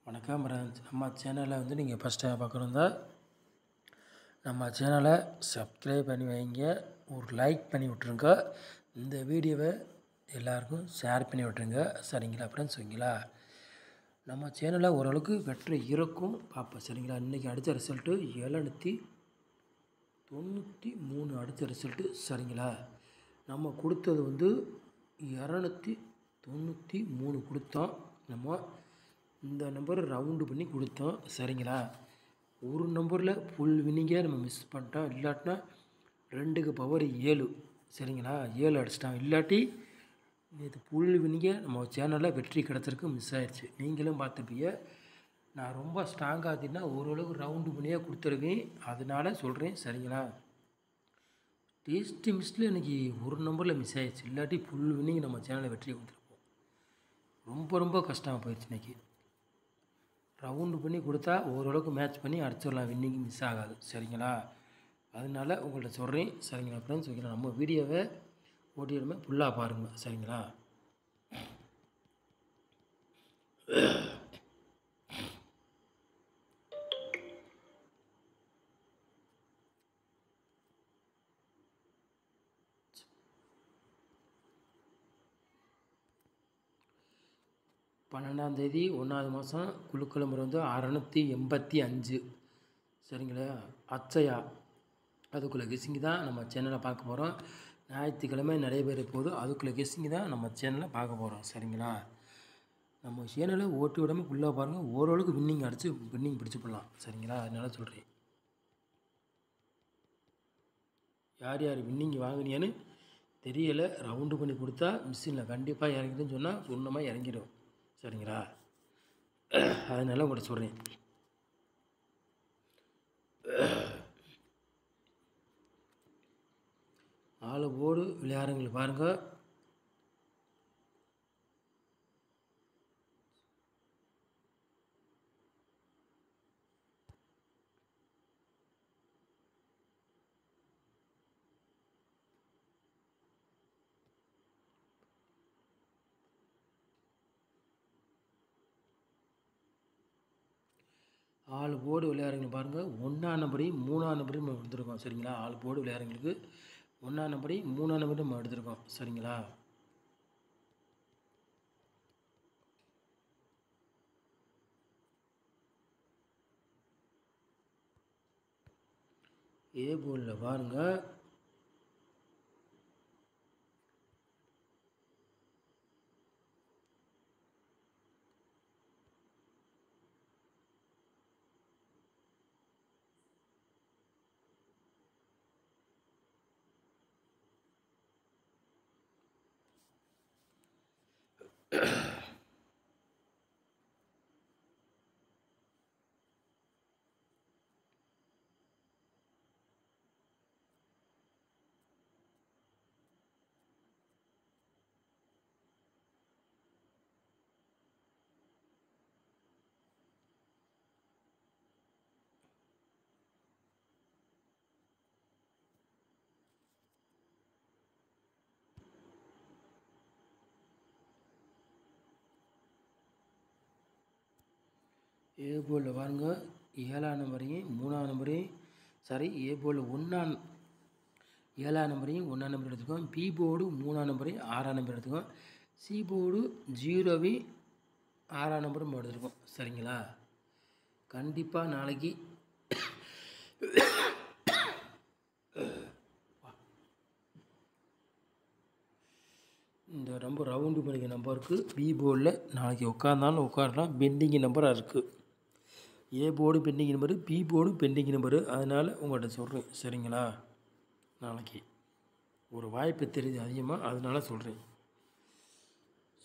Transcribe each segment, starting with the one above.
வணக்கம் ஃப்ரெண்ட்ஸ். நம்ம சேனலை நீங்கள் ஃபஸ்ட் டைம் பார்க்குறதா நம்ம சேனலை சப்ஸ்கிரைப் பண்ணி வைங்க, ஒரு லைக் பண்ணி விட்ருங்க, இந்த வீடியோவை எல்லாருக்கும் ஷேர் பண்ணி விட்ருங்க. சரிங்களா ஃப்ரெண்ட்ஸ்? சரிங்களா, நம்ம சேனலில் ஓரளவுக்கு வெற்றி இருக்கும் பார்ப்போம். சரிங்களா, இன்றைக்கி அடித்த ரிசல்ட்டு 793 அடித்த ரிசல்ட்டு. சரிங்களா, நம்ம கொடுத்தது 293 கொடுத்தோம். நம்ம இந்த நம்பர் ரவுண்டு பண்ணி கொடுத்தோம். சரிங்களா, ஒரு நம்பரில் ஃபுல் வின்னிங்கே நம்ம மிஸ் பண்ணிட்டோம். இல்லாட்டினா 2க்கு பவர் 7. சரிங்களா, 7 அடிச்சிட்டோம். இல்லாட்டி இது ஃபுல் வின்னிங்கே நம்ம சேனலில் வெற்றி கிடச்சிருக்கு, மிஸ் ஆயிடுச்சு. நீங்களும் பார்த்துப்பீங்க. நான் ரொம்ப ஸ்ட்ராங்காக ஆத்தினா ஓரளவுக்கு ரவுண்டு பண்ணியே கொடுத்துருக்கேன், அதனால சொல்கிறேன். சரிங்களா, டேஸ்ட்டு மிஸ்ஸில் இன்றைக்கி ஒரு நம்பரில் மிஸ் ஆயிடுச்சு. இல்லாட்டி ஃபுல் வின்னிங் நம்ம சேனலில் வெற்றி கொடுத்துருப்போம். ரொம்ப கஷ்டமாக போயிடுச்சு. இன்றைக்கி ரவுண்டு பண்ணி கொடுத்தா ஓரளவுக்கு மேட்ச் பண்ணி அடிச்சிடலாம், வின்னிங் மிஸ் ஆகாது. சரிங்களா, அதனால உங்கள்கிட்ட சொல்கிறேன். சரிங்களா ஃப்ரெண்ட்ஸ்? ஓகேங்களா, நம்ம வீடியோவை ஓட்டிடுமே ஃபுல்லாக பாருங்கள். சரிங்களா, பன்னெண்டாந்தேதி 1வது மாதம் குழுக்கள் நம்பர் 685. சரிங்களா, அச்சயா அதுக்குள்ளே கெஸ்ஸிங்கு தான் நம்ம சேனலில் பார்க்க போகிறோம். ஞாயிற்றுக்கிழமை நடைபெற போது அதுக்குள்ளே கெஸ்ஸிங்கு தான் நம்ம சேனலில் பார்க்க போகிறோம். சரிங்களா, நம்ம சேனலை ஓட்டி விடாமல் ஃபுல்லாக பாருங்கள், ஓரளவுக்கு வின்னிங் அடித்து வின்னிங் பிடிச்சி போடலாம். சரிங்களா, அதனால சொல்கிறேன். யார் யார் வின்னிங் வாங்கினியான்னு தெரியலை. ரவுண்டு பண்ணி கொடுத்தா மிஷினில் கண்டிப்பாக இறங்கிடுன்னு சொன்னால் சொன்னமாக இறங்கிடும். சரிங்களா, அதனால உங்கள்கிட்ட சொல்கிறேன். ஆளு போடு விளையாடுங்களுக்கு பாருங்கள். ஆள் போர்டு விளையாடுறவங்க பாருங்கள். 1ஆம் நம்பரையும் 3ஆம் நம்பரையும் நம்ம எடுத்துருக்கோம். சரிங்களா, ஆள் போர்டு விளையாடுறவங்களுக்கு 1ஆம் நம்பரையும் 3ஆம் நம்பரையும் நம்ம எடுத்துருக்கோம். சரிங்களா, ஏ போர்டில் பாருங்கள். ஏ போர்டில் பாருங்கள். 7ஆம் நம்பரையும் 3ஆம் நம்பரையும் ஏ போர்டில் 7ஆம் நம்பரையும் 1ஆம் நம்பர் எடுத்துக்கோம். பி போர்டு 3ஆம் நம்பரையும் 6ஆம் நம்பர் எடுத்துக்கோம். சி போர்டு 0வையும் 6ஆம் நம்பரும் நம்ம எடுத்துருக்கோம். சரிங்களா, கண்டிப்பாக நாளைக்கு இந்த நம்பர் ரவுண்டு பண்ணிக்க நம்பருக்கு பி போர்டில் நாளைக்கு உட்காந்தாலும் உட்காரலாம். பெண்டிங் நம்பராக இருக்குது. A board pending number, B board pending number. அதனால் உங்கள்கிட்ட சொல்கிறேன். சரிங்களா, நாளைக்கு ஒரு வாய்ப்பு தெரியுது அதிகமாக, அதனால சொல்கிறேன்.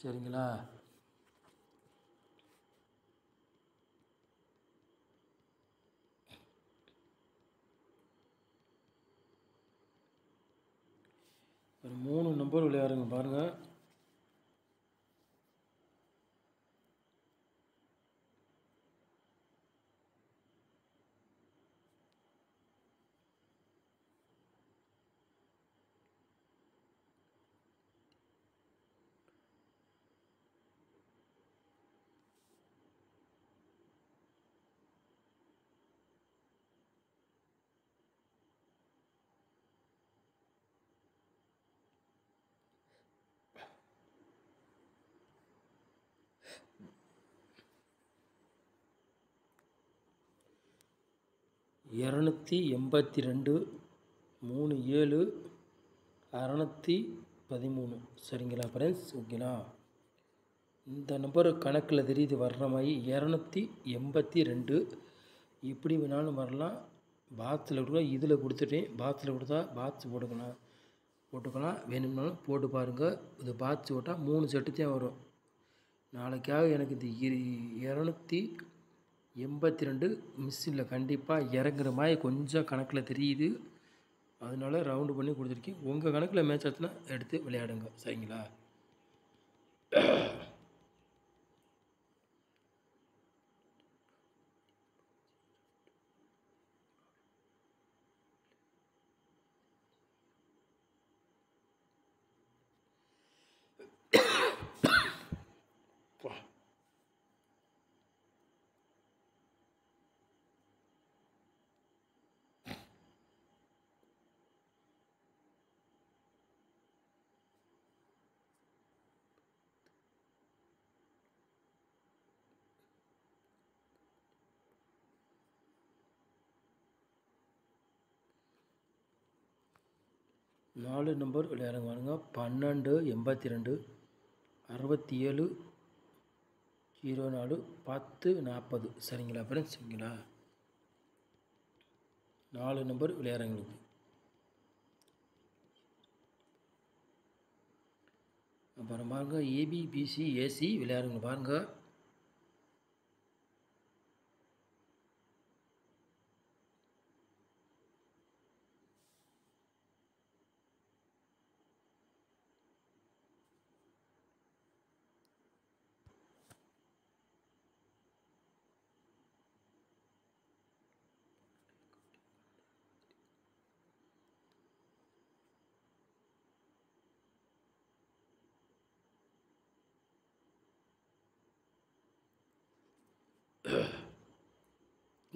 சரிங்களா, ஒரு 3 நம்பர் விளையாடுங்க பாருங்கள். 282 3 7 613. சரிங்களா ஃப்ரெண்ட்ஸ்? ஓகேங்களா? இந்த நம்பர் கணக்கில் தெரியுது வர்ற மாதிரி 282. எப்படி வேணாலும் வரலாம். பாக்ஸில் கொடுக்க இதில் கொடுத்துட்டேன். பாக்ஸில் கொடுத்தா பாக்ஸ் போட்டுக்கலாம். வேணும்னாலும் போட்டு பாருங்கள். இது பாக்ஸ் போட்டால் 3 செட்டு தான் வரும். நாளைக்காக எனக்கு இந்த 282 மிஸ்ஸில் கண்டிப்பாக இறங்குற மாதிரி கொஞ்சம் கணக்கில் தெரியுது. அதனால ரவுண்டு பண்ணி கொடுத்துருக்கேன். உங்கள் கணக்கில் மேட்ச் ஆச்சுன்னா எடுத்து விளையாடுங்க. சரிங்களா? நாலு நம்பர் விளையாடுங்க பாருங்க. 12 82 67 04 10 40. சரிங்களா ஃப்ரெண்ட்ஸ்? சரிங்களா? 4 நம்பர் விளையாடுறவங்களுக்கு. அப்புறம் பாருங்க ஏபிபிசி ஏசி விளையாடுங்க பாருங்க.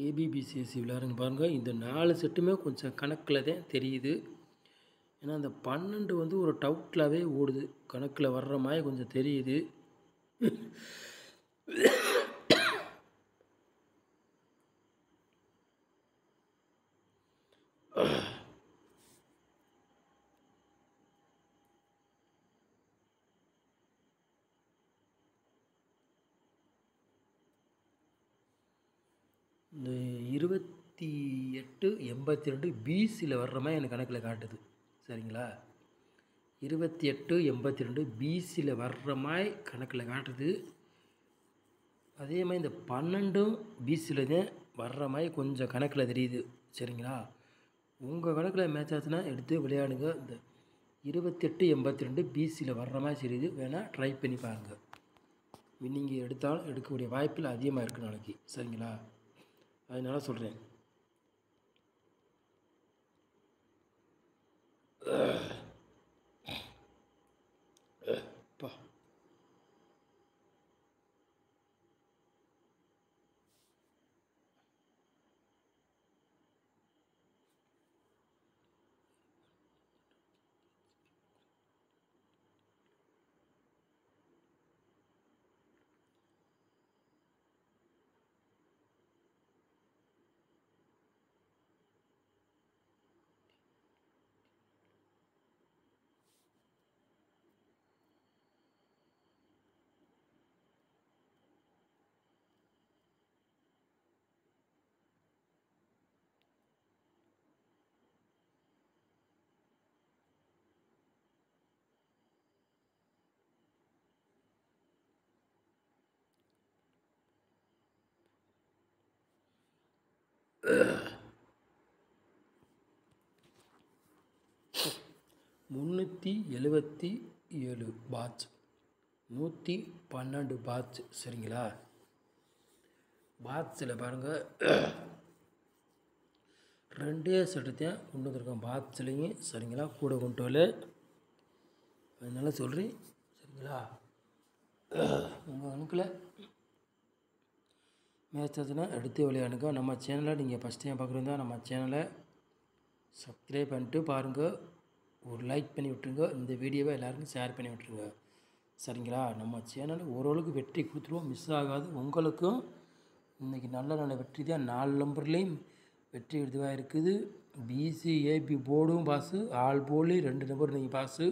ஏபிபிசிஎஸ்சி விளையாடுங்க பாருங்கள். இந்த 4 செட்டுமே கொஞ்சம் கணக்கில் தான் தெரியுது. ஏன்னா அந்த 12 வந்து ஒரு டவுட்லாகவே ஓடுது. கணக்கில் வர்ற மாதிரி கொஞ்சம் தெரியுது. இந்த 28 82 பிசியில் வர்ற மாதிரி எனக்கு கணக்கில் காட்டுது. சரிங்களா? 28 82 பிசியில் வர்ற மாதிரி கணக்கில் காட்டுது. அதே மாதிரி இந்த 12 பிசியில் தான் வர்ற மாதிரி கொஞ்சம் கணக்கில் தெரியுது. சரிங்களா? உங்கள் கணக்கில் மேட்ச் ஆச்சுன்னா எடுத்து விளையாடுங்க. இந்த 28 82 பிசியில் வர்ற மாதிரி தெரியுது. வேணால் ட்ரை பண்ணி பாருங்கள். நீங்கள் எடுத்தாலும் எடுக்கக்கூடிய வாய்ப்பில் அதிகமாக இருக்குது நாளைக்கு. சரிங்களா? அதனால சொல்கிறேன். பா $377 பாட்ச், 112 பாட்ச். சரிங்களா? பாட்ஸில் பாருங்கள் 2 செட்டு தான் கொண்டு வந்திருக்கோம் பாட்ஸ்லேயும். சரிங்களா? கூட கொண்டு வரல. அதனால சொல்கிறேன். சரிங்களா? உங்கள் கணக்கில் மேட்ச் ஆச்சுன்னா எடுத்து விளையாடுங்க. நம்ம சேனலை நீங்கள் ஃபஸ்ட் டைம் பார்க்குறதா நம்ம சேனலை சப்ஸ்கிரைப் பண்ணிட்டு பாருங்கள். ஒரு லைக் பண்ணி விட்டுருங்க. இந்த வீடியோவை எல்லாருக்கும் ஷேர் பண்ணி விட்டுருங்க. சரிங்களா? நம்ம சேனல் ஓரளவுக்கு வெற்றி கொடுத்துருவோம். மிஸ் ஆகாது. உங்களுக்கும் இன்றைக்கி நல்ல நல்ல வெற்றி தான். 4 நம்பர்லேயும் வெற்றி இதுவாக இருக்குது. பிசி ஏபி போர்டும் பாஸு, ஆல் போர்ட்லேயும் 2 நம்பர் இன்றைக்கி பாஸு.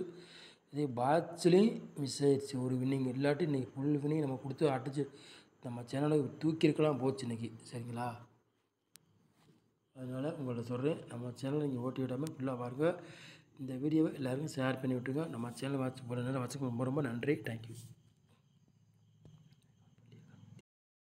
இதே பாட்ஸ்லேயும் மிஸ் ஆயிடுச்சு ஒரு வின்னிங். இல்லாட்டி இன்றைக்கி ஃபுல் வின்னிங் நம்ம கொடுத்து அடிச்சு நம்ம சேனலை தூக்கியிருக்கலாம் போச்சு இன்றைக்கி. சரிங்களா? அதனால் உங்கள்ட்ட சொல்கிறேன், நம்ம சேனலை நீங்கள் ஓட்டி விடாமல் ஃபுல்லாக பாருங்கள். இந்த வீடியோவை எல்லோருக்கும் ஷேர் பண்ணி விட்டுருங்க. நம்ம சேனலை வாட்ச் பண்ண நேரம் வச்சுக்க ரொம்ப ரொம்ப நன்றி. தேங்க்யூ.